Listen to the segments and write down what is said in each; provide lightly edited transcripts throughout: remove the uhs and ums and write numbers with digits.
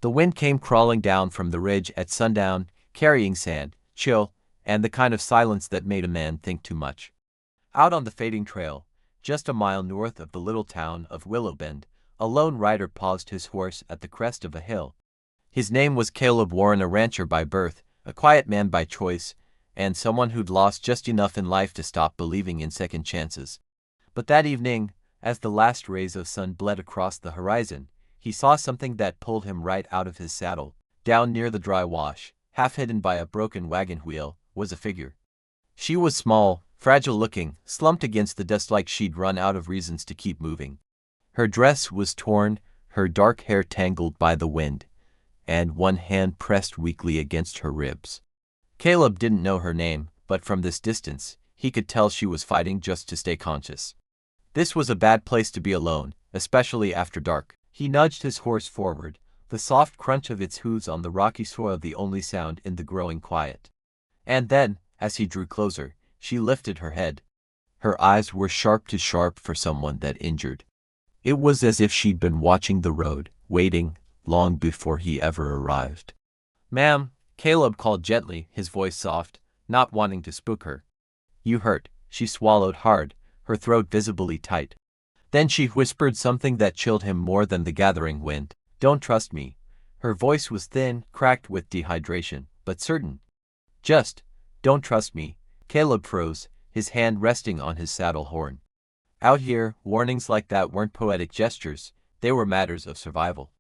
The wind came crawling down from the ridge at sundown, carrying sand, chill, and the kind of silence that made a man think too much. Out on the fading trail, just a mile north of the little town of Willowbend, a lone rider paused his horse at the crest of a hill. His name was Caleb Warren, a rancher by birth, a quiet man by choice, and someone who'd lost just enough in life to stop believing in second chances. But that evening, as the last rays of sun bled across the horizon, he saw something that pulled him right out of his saddle. Down near the dry wash, half hidden by a broken wagon wheel, was a figure. She was small, fragile-looking, slumped against the dust like she'd run out of reasons to keep moving. Her dress was torn, her dark hair tangled by the wind, and one hand pressed weakly against her ribs. Caleb didn't know her name, but from this distance, he could tell she was fighting just to stay conscious. This was a bad place to be alone, especially after dark. He nudged his horse forward, the soft crunch of its hooves on the rocky soil the only sound in the growing quiet. And then, as he drew closer, she lifted her head. Her eyes were sharp to sharp for someone that injured. It was as if she'd been watching the road, waiting, long before he ever arrived. "Ma'am," Caleb called gently, his voice soft, not wanting to spook her. "You hurt." She swallowed hard, her throat visibly tight. Then she whispered something that chilled him more than the gathering wind. "Don't trust me." Her voice was thin, cracked with dehydration, but certain. "Just, don't trust me." Caleb froze, his hand resting on his saddle horn. Out here, warnings like that weren't poetic gestures, they were matters of survival.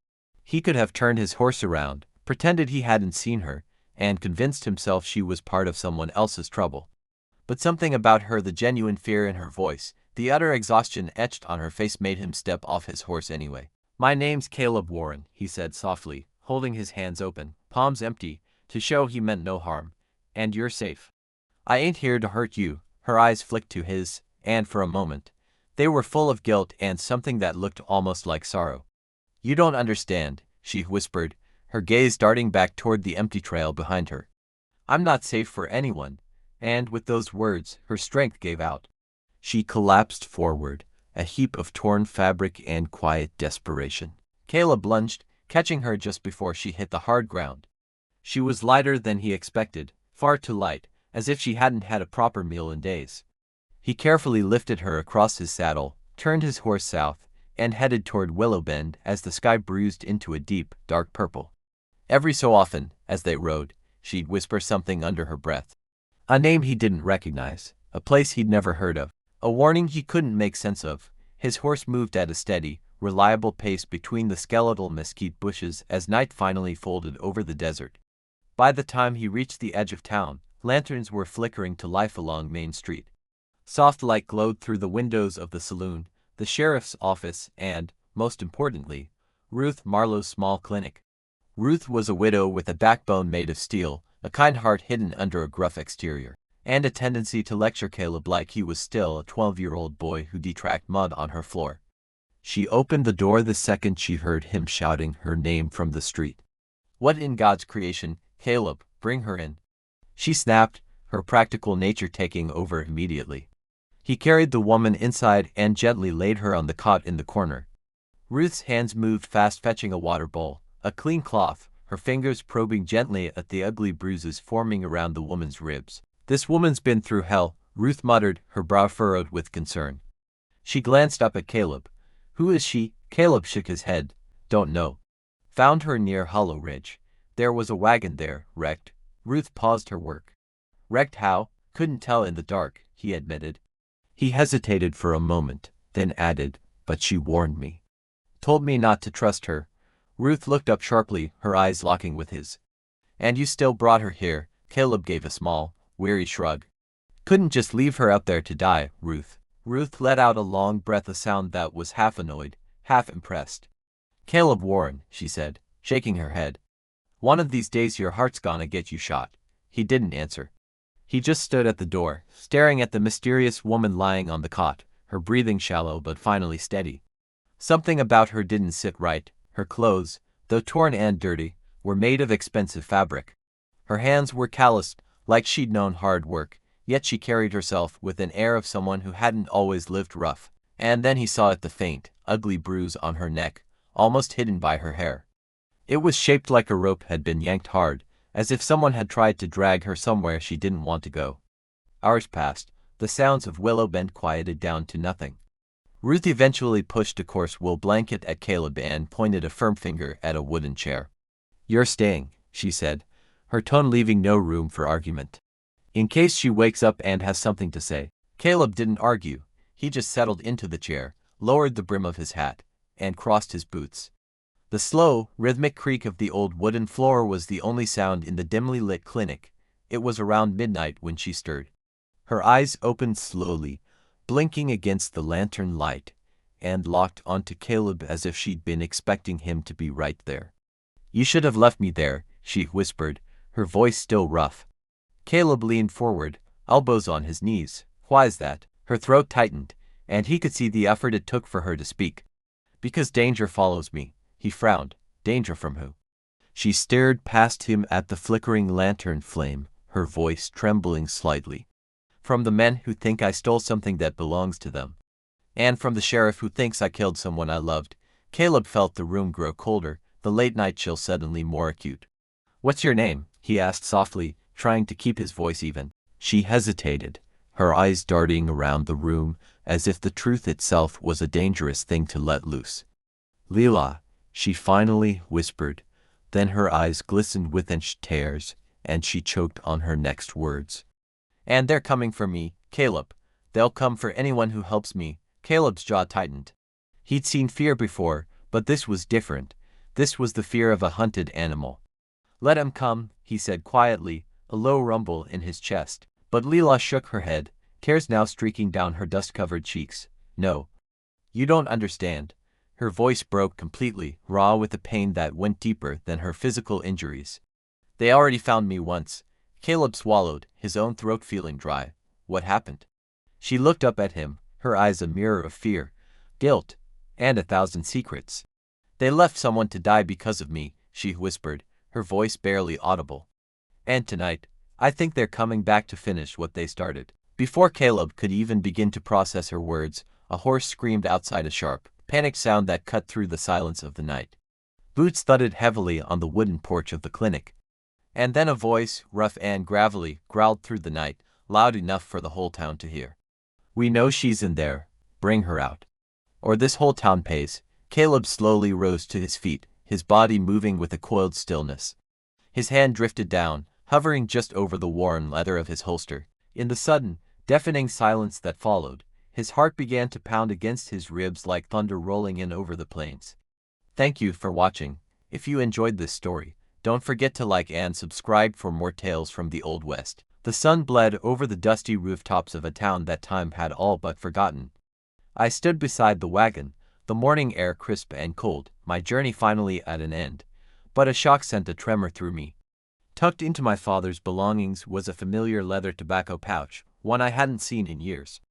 He could have turned his horse around, pretended he hadn't seen her, and convinced himself she was part of someone else's trouble. But something about her, the genuine fear in her voice, the utter exhaustion etched on her face, made him step off his horse anyway. "My name's Caleb Warren," he said softly, holding his hands open, palms empty, to show he meant no harm. "And you're safe. I ain't here to hurt you." Her eyes flicked to his, and for a moment, they were full of guilt and something that looked almost like sorrow. "You don't understand," she whispered, her gaze darting back toward the empty trail behind her. "I'm not safe for anyone." And with those words, her strength gave out. She collapsed forward, a heap of torn fabric and quiet desperation. Caleb lunged, catching her just before she hit the hard ground. She was lighter than he expected, far too light, as if she hadn't had a proper meal in days. He carefully lifted her across his saddle, turned his horse south, and headed toward Willowbend as the sky bruised into a deep, dark purple. Every so often, as they rode, she'd whisper something under her breath. A name he didn't recognize, a place he'd never heard of, a warning he couldn't make sense of. His horse moved at a steady, reliable pace between the skeletal mesquite bushes as night finally folded over the desert. By the time he reached the edge of town, lanterns were flickering to life along Main Street. Soft light glowed through the windows of the saloon, the sheriff's office, and, most importantly, Ruth Marlowe's small clinic. Ruth was a widow with a backbone made of steel, a kind heart hidden under a gruff exterior, and a tendency to lecture Caleb like he was still a 12-year-old boy who detracked mud on her floor. She opened the door the second she heard him shouting her name from the street. "What in God's creation, Caleb, bring her in!" she snapped, her practical nature taking over immediately. He carried the woman inside and gently laid her on the cot in the corner. Ruth's hands moved fast, fetching a water bowl, a clean cloth, her fingers probing gently at the ugly bruises forming around the woman's ribs. "This woman's been through hell," Ruth muttered, her brow furrowed with concern. She glanced up at Caleb. "Who is she?" Caleb shook his head. "Don't know. Found her near Hollow Ridge. There was a wagon there, wrecked." Ruth paused her work. "Wrecked how?" "Couldn't tell in the dark," he admitted. He hesitated for a moment, then added, "But she warned me. Told me not to trust her." Ruth looked up sharply, her eyes locking with his. "And you still brought her here?" Caleb gave a small, weary shrug. "Couldn't just leave her out there to die, Ruth." Ruth let out a long breath, a sound that was half annoyed, half impressed. "Caleb Warren," she said, shaking her head. "One of these days your heart's gonna get you shot." He didn't answer. He just stood at the door, staring at the mysterious woman lying on the cot, her breathing shallow but finally steady. Something about her didn't sit right. Her clothes, though torn and dirty, were made of expensive fabric. Her hands were calloused, like she'd known hard work, yet she carried herself with an air of someone who hadn't always lived rough. And then he saw it, the faint, ugly bruise on her neck, almost hidden by her hair. It was shaped like a rope had been yanked hard, as if someone had tried to drag her somewhere she didn't want to go. Hours passed, the sounds of Willow Bend quieted down to nothing. Ruth eventually pushed a coarse wool blanket at Caleb and pointed a firm finger at a wooden chair. "You're staying," she said, her tone leaving no room for argument. "In case she wakes up and has something to say." Caleb didn't argue. He just settled into the chair, lowered the brim of his hat, and crossed his boots. The slow, rhythmic creak of the old wooden floor was the only sound in the dimly lit clinic. It was around midnight when she stirred. Her eyes opened slowly, blinking against the lantern light, and locked onto Caleb as if she'd been expecting him to be right there. "You should have left me there," she whispered, her voice still rough. Caleb leaned forward, elbows on his knees. "Why's that?" Her throat tightened, and he could see the effort it took for her to speak. "Because danger follows me." He frowned. "Danger from who?" She stared past him at the flickering lantern flame, her voice trembling slightly. "From the men who think I stole something that belongs to them. And from the sheriff who thinks I killed someone I loved." Caleb felt the room grow colder, the late-night chill suddenly more acute. "What's your name?" he asked softly, trying to keep his voice even. She hesitated, her eyes darting around the room, as if the truth itself was a dangerous thing to let loose. "Leela," she finally whispered, then her eyes glistened with tears, and she choked on her next words. "And they're coming for me, Caleb. They'll come for anyone who helps me." Caleb's jaw tightened. He'd seen fear before, but this was different. This was the fear of a hunted animal. "Let 'em come," he said quietly, a low rumble in his chest. But Leela shook her head, tears now streaking down her dust-covered cheeks. "No. You don't understand." Her voice broke completely, raw with a pain that went deeper than her physical injuries. "They already found me once." Caleb swallowed, his own throat feeling dry. "What happened?" She looked up at him, her eyes a mirror of fear, guilt, and 1,000 secrets. "They left someone to die because of me," she whispered, her voice barely audible. "And tonight, I think they're coming back to finish what they started." Before Caleb could even begin to process her words, a horse screamed outside, a sharp, panicked sound that cut through the silence of the night. Boots thudded heavily on the wooden porch of the clinic. And then a voice, rough and gravelly, growled through the night, loud enough for the whole town to hear. "We know she's in there. Bring her out. Or this whole town pays." Caleb slowly rose to his feet, his body moving with a coiled stillness. His hand drifted down, hovering just over the worn leather of his holster. In the sudden, deafening silence that followed, his heart began to pound against his ribs like thunder rolling in over the plains. Thank you for watching. If you enjoyed this story, don't forget to like and subscribe for more tales from the Old West. The sun bled over the dusty rooftops of a town that time had all but forgotten. I stood beside the wagon, the morning air crisp and cold, my journey finally at an end. But a shock sent a tremor through me. Tucked into my father's belongings was a familiar leather tobacco pouch, one I hadn't seen in years.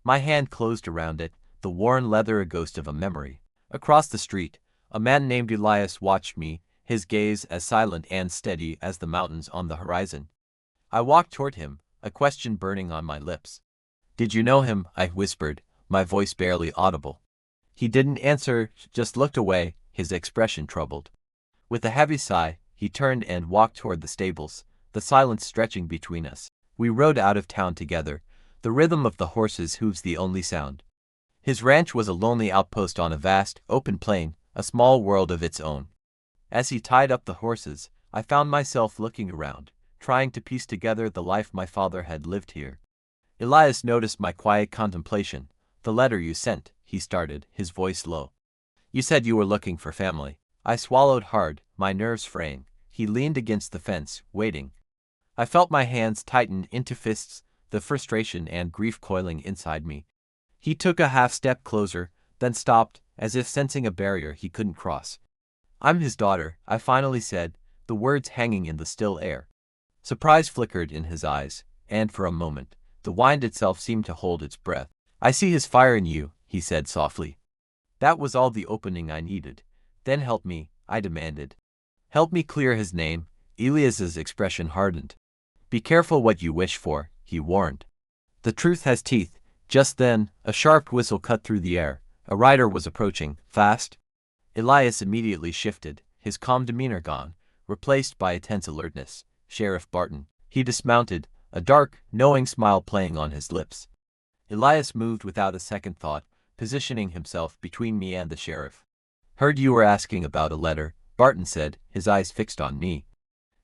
My hand closed around it, the worn leather a ghost of a memory. Across the street, a man named Elias watched me, his gaze as silent and steady as the mountains on the horizon. I walked toward him, a question burning on my lips. "Did you know him?" I whispered, my voice barely audible. He didn't answer, just looked away, his expression troubled. With a heavy sigh, he turned and walked toward the stables, the silence stretching between us. We rode out of town together, the rhythm of the horses' hooves the only sound. His ranch was a lonely outpost on a vast, open plain, a small world of its own. As he tied up the horses, I found myself looking around, trying to piece together the life my father had lived here. Elias noticed my quiet contemplation. "The letter you sent," he started, his voice low. "You said you were looking for family." I swallowed hard, my nerves fraying. He leaned against the fence, waiting. I felt my hands tighten into fists, the frustration and grief coiling inside me. He took a half-step closer, then stopped, as if sensing a barrier he couldn't cross. "I'm his daughter," I finally said, the words hanging in the still air. Surprise flickered in his eyes, and for a moment, the wind itself seemed to hold its breath. "I see his fire in you," he said softly. That was all the opening I needed. "Then help me," I demanded. "Help me clear his name." Elias's expression hardened. "Be careful what you wish for," he warned. "The truth has teeth." Just then, a sharp whistle cut through the air. A rider was approaching, fast. Elias immediately shifted, his calm demeanor gone, replaced by a tense alertness. "Sheriff Barton." He dismounted, a dark, knowing smile playing on his lips. Elias moved without a second thought, positioning himself between me and the sheriff. "Heard you were asking about a letter," Barton said, his eyes fixed on me.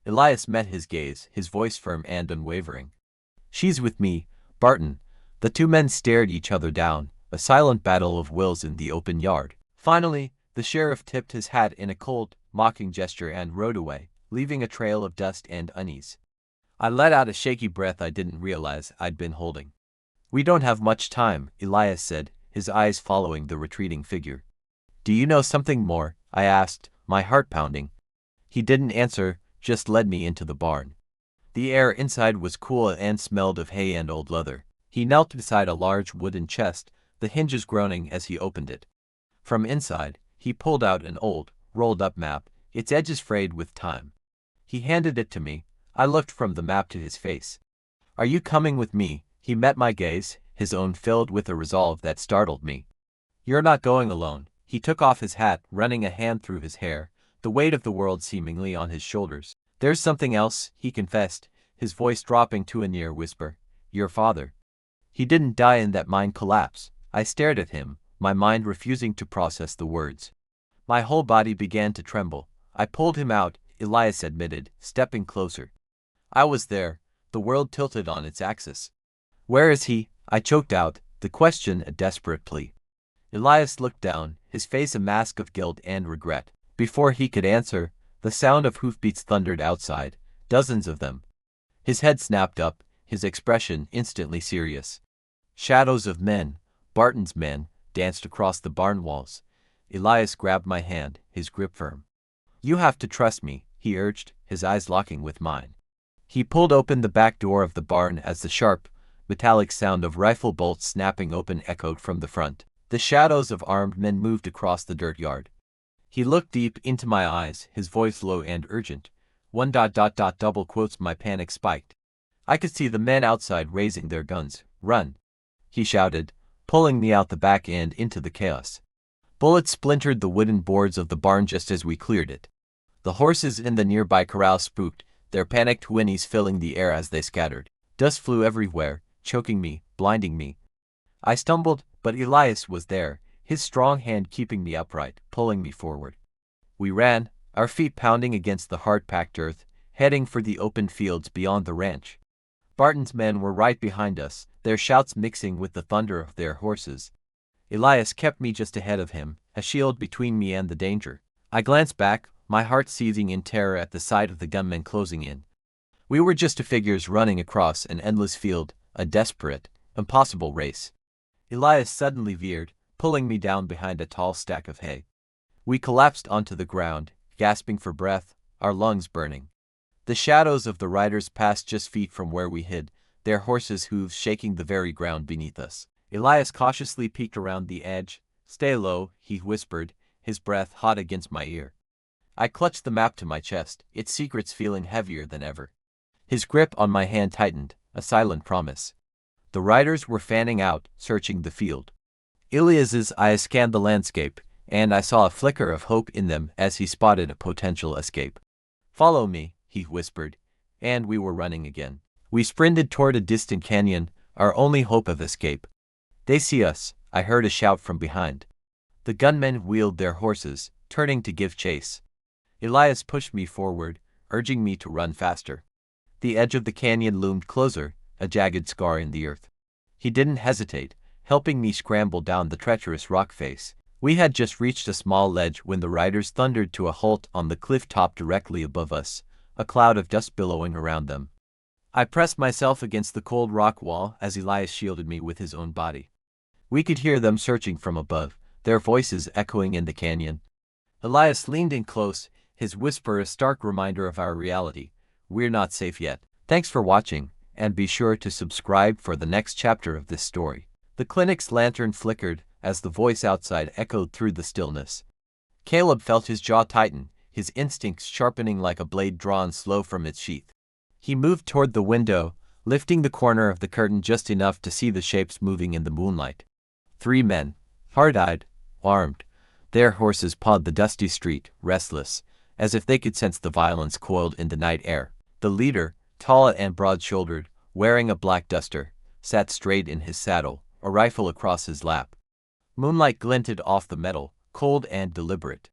Elias met his gaze, his voice firm and unwavering. "She's with me, Barton." The two men stared each other down, a silent battle of wills in the open yard. Finally, the sheriff tipped his hat in a cold, mocking gesture and rode away, leaving a trail of dust and unease. I let out a shaky breath I didn't realize I'd been holding. "We don't have much time," Elias said, his eyes following the retreating figure. "Do you know something more?" I asked, my heart pounding. He didn't answer, just led me into the barn. The air inside was cool and smelled of hay and old leather. He knelt beside a large wooden chest, the hinges groaning as he opened it. From inside, he pulled out an old, rolled-up map, its edges frayed with time. He handed it to me. I looked from the map to his face. "Are you coming with me?" He met my gaze, his own filled with a resolve that startled me. "You're not going alone." He took off his hat, running a hand through his hair, the weight of the world seemingly on his shoulders. "There's something else," he confessed, his voice dropping to a near whisper. "Your father. He didn't die in that mine collapse." I stared at him, my mind refusing to process the words. My whole body began to tremble. "I pulled him out," Elias admitted, stepping closer. "I was there." The world tilted on its axis. "Where is he?" I choked out, the question a desperate plea. Elias looked down, his face a mask of guilt and regret. Before he could answer, the sound of hoofbeats thundered outside, dozens of them. His head snapped up, his expression instantly serious. Shadows of men, Barton's men, danced across the barn walls. Elias grabbed my hand, his grip firm. "You have to trust me," he urged, his eyes locking with mine. He pulled open the back door of the barn as the sharp, metallic sound of rifle bolts snapping open echoed from the front. The shadows of armed men moved across the dirt yard. He looked deep into my eyes, his voice low and urgent. Double quotes. My panic spiked. I could see the men outside raising their guns. "Run!" he shouted, pulling me out the back and into the chaos. Bullets splintered the wooden boards of the barn just as we cleared it. The horses in the nearby corral spooked, their panicked whinnies filling the air as they scattered. Dust flew everywhere, choking me, blinding me. I stumbled, but Elias was there, his strong hand keeping me upright, pulling me forward. We ran, our feet pounding against the hard-packed earth, heading for the open fields beyond the ranch. Barton's men were right behind us, their shouts mixing with the thunder of their horses. Elias kept me just ahead of him, a shield between me and the danger. I glanced back, my heart seething in terror at the sight of the gunmen closing in. We were just two figures running across an endless field, a desperate, impossible race. Elias suddenly veered, pulling me down behind a tall stack of hay. We collapsed onto the ground, gasping for breath, our lungs burning. The shadows of the riders passed just feet from where we hid, their horses' hooves shaking the very ground beneath us. Elias cautiously peeked around the edge. "Stay low," he whispered, his breath hot against my ear. I clutched the map to my chest, its secrets feeling heavier than ever. His grip on my hand tightened, a silent promise. The riders were fanning out, searching the field. Elias's eyes scanned the landscape, and I saw a flicker of hope in them as he spotted a potential escape. "Follow me," he whispered, and we were running again. We sprinted toward a distant canyon, our only hope of escape. "They see us," I heard a shout from behind. The gunmen wheeled their horses, turning to give chase. Elias pushed me forward, urging me to run faster. The edge of the canyon loomed closer, a jagged scar in the earth. He didn't hesitate, helping me scramble down the treacherous rock face. We had just reached a small ledge when the riders thundered to a halt on the cliff top directly above us, a cloud of dust billowing around them. I pressed myself against the cold rock wall as Elias shielded me with his own body. We could hear them searching from above, their voices echoing in the canyon. Elias leaned in close, his whisper a stark reminder of our reality. We're not safe yet. Thanks for watching, and be sure to subscribe for the next chapter of this story. The clinic's lantern flickered as the voice outside echoed through the stillness. Caleb felt his jaw tighten, his instincts sharpening like a blade drawn slow from its sheath. He moved toward the window, lifting the corner of the curtain just enough to see the shapes moving in the moonlight. 3 men, hard-eyed, armed. Their horses pawed the dusty street, restless, as if they could sense the violence coiled in the night air. The leader, tall and broad-shouldered, wearing a black duster, sat straight in his saddle, a rifle across his lap. Moonlight glinted off the metal, cold and deliberate.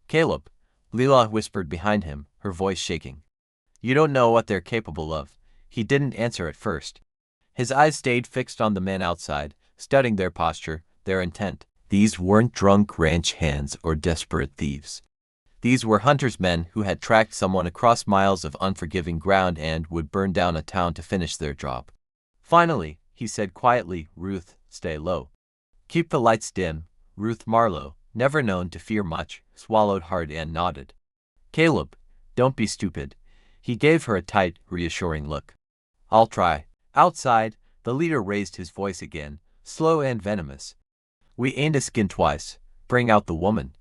"Caleb," Leela whispered behind him, her voice shaking. "You don't know what they're capable of." He didn't answer at first. His eyes stayed fixed on the men outside, studying their posture, their intent. These weren't drunk ranch hands or desperate thieves. These were hunters' men who had tracked someone across miles of unforgiving ground and would burn down a town to finish their job. Finally, he said quietly, "Ruth, stay low. Keep the lights dim." Ruth Marlowe, never known to fear much, swallowed hard and nodded. "Caleb, don't be stupid." He gave her a tight, reassuring look. "I'll try." Outside, the leader raised his voice again, slow and venomous. "We ain't a skin twice. Bring out the woman,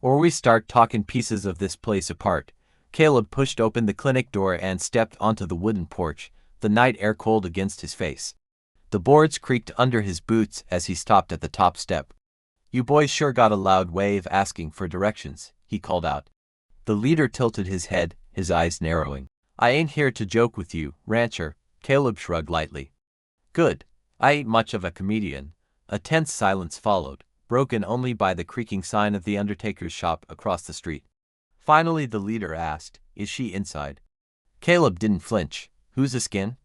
or we start talking pieces of this place apart." Caleb pushed open the clinic door and stepped onto the wooden porch, the night air cold against his face. The boards creaked under his boots as he stopped at the top step. "You boys sure got a loud way of asking for directions," he called out. The leader tilted his head, his eyes narrowing. "I ain't here to joke with you, rancher." Caleb shrugged lightly. "Good. I ain't much of a comedian." A tense silence followed, broken only by the creaking sign of the undertaker's shop across the street. Finally the leader asked, "Is she inside?" Caleb didn't flinch. "Who's the skin?"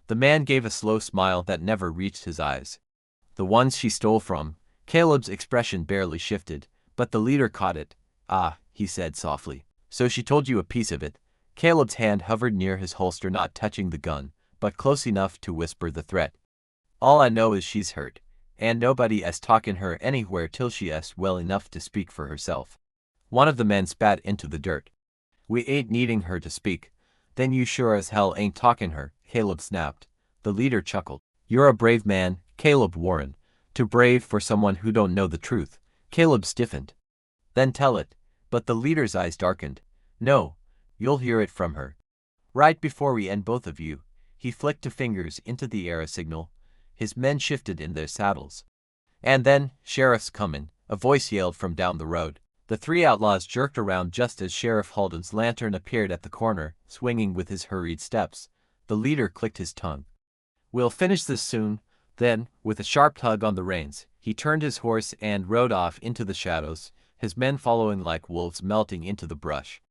The man gave a slow smile that never reached his eyes. "The ones she stole from." Caleb's expression barely shifted, but the leader caught it. "Ah," he said softly. "So she told you a piece of it." Caleb's hand hovered near his holster, not touching the gun, but close enough to whisper the threat. "All I know is she's hurt, and nobody 'as talkin' her anywhere till she 'as well enough to speak for herself." One of the men spat into the dirt. "We ain't needing her to speak." "Then you sure as hell ain't talking her," Caleb snapped. The leader chuckled. "You're a brave man, Caleb Warren. Too brave for someone who don't know the truth." Caleb stiffened. "Then tell it." But the leader's eyes darkened. "No, you'll hear it from her. Right before we end both of you." He flicked two fingers into the air, a signal. His men shifted in their saddles. "And then, sheriff's comin'," a voice yelled from down the road. The three outlaws jerked around just as Sheriff Halden's lantern appeared at the corner, swinging with his hurried steps. The leader clicked his tongue. "We'll finish this soon." Then, with a sharp tug on the reins, he turned his horse and rode off into the shadows, his men following like wolves melting into the brush.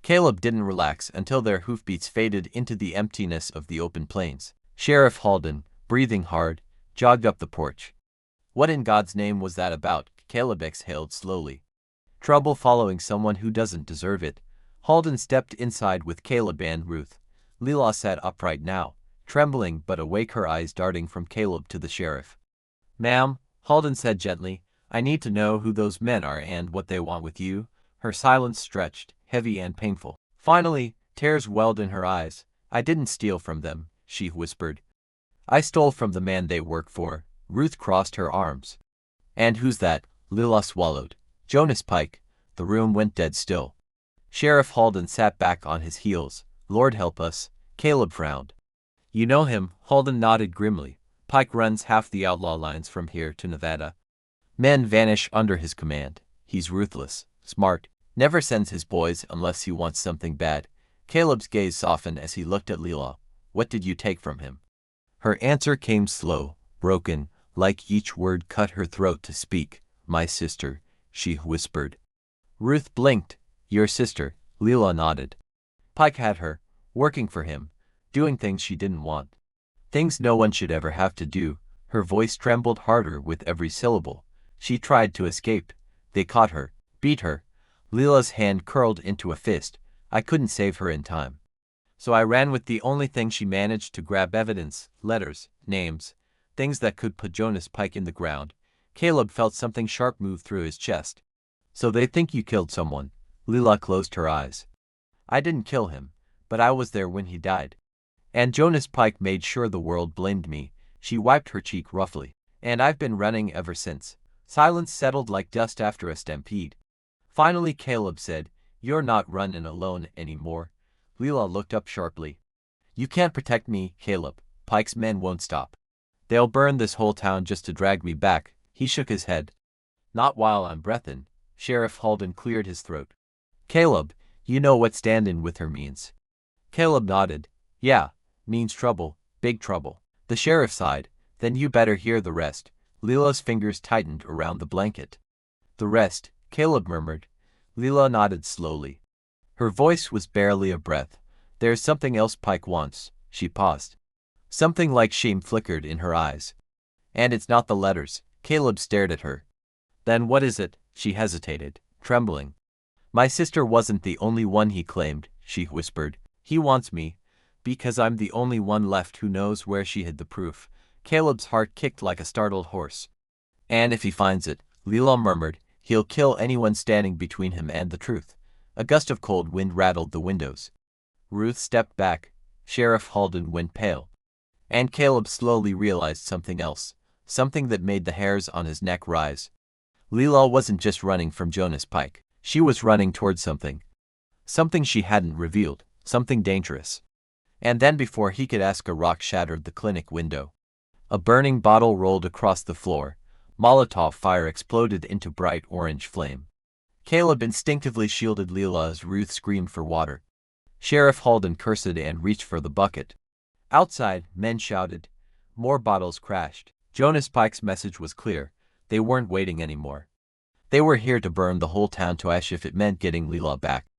Caleb didn't relax until their hoofbeats faded into the emptiness of the open plains. Sheriff Halden, breathing hard, jogged up the porch. "What in God's name was that about?" Caleb exhaled slowly. "Trouble following someone who doesn't deserve it." Halden stepped inside with Caleb and Ruth. Leela sat upright now, trembling but awake, her eyes darting from Caleb to the sheriff. "Ma'am," Halden said gently, "I need to know who those men are and what they want with you." Her silence stretched, heavy and painful. Finally, tears welled in her eyes. "I didn't steal from them," she whispered. "I stole from the man they work for." Ruth crossed her arms. "And who's that?" Leela swallowed. "Jonas Pike." The room went dead still. Sheriff Halden sat back on his heels. "Lord help us." Caleb frowned. "You know him?" Halden nodded grimly. "Pike runs half the outlaw lines from here to Nevada. Men vanish under his command. He's ruthless, smart, never sends his boys unless he wants something bad." Caleb's gaze softened as he looked at Leela. "What did you take from him?" Her answer came slow, broken, like each word cut her throat to speak. "My sister," she whispered. Ruth blinked. "Your sister?" Leela nodded. "Pike had her, working for him, doing things she didn't want. Things no one should ever have to do." Her voice trembled harder with every syllable. "She tried to escape. They caught her, beat her." Leela's hand curled into a fist. "I couldn't save her in time. So I ran with the only thing she managed to grab: evidence, letters, names, things that could put Jonas Pike in the ground." Caleb felt something sharp move through his chest. "So they think you killed someone." Leela closed her eyes. "I didn't kill him, but I was there when he died. And Jonas Pike made sure the world blamed me." She wiped her cheek roughly. "And I've been running ever since." Silence settled like dust after a stampede. Finally Caleb said, "You're not running alone anymore." Leela looked up sharply. "You can't protect me, Caleb. Pike's men won't stop. They'll burn this whole town just to drag me back." He shook his head. "Not while I'm breathin'." Sheriff Halden cleared his throat. "Caleb, You know what stand-in with her means. Caleb nodded. Yeah, means trouble, big trouble. The sheriff sighed. Then you better hear the rest. Leela's fingers tightened around the blanket. The rest, Caleb murmured. Leela nodded slowly. Her voice was barely a breath. There's something else Pike wants. She paused. Something like shame flickered in her eyes. And it's not the letters. Caleb stared at her. Then what is it? She hesitated, trembling. My sister wasn't the only one he claimed, she whispered. He wants me, because I'm the only one left who knows where she hid the proof. Caleb's heart kicked like a startled horse. And if he finds it, Leela murmured, he'll kill anyone standing between him and the truth. A gust of cold wind rattled the windows. Ruth stepped back. Sheriff Halden went pale. And Caleb slowly realized something else, something that made the hairs on his neck rise. Leela wasn't just running from Jonas Pike. She was running towards something. Something she hadn't revealed, something dangerous. And then before he could ask, a rock shattered the clinic window. A burning bottle rolled across the floor. Molotov fire exploded into bright orange flame. Caleb instinctively shielded Leela as Ruth screamed for water. Sheriff Halden cursed and reached for the bucket. Outside, men shouted. More bottles crashed. Jonas Pike's message was clear. They weren't waiting anymore. They were here to burn the whole town to ash if it meant getting Leela back.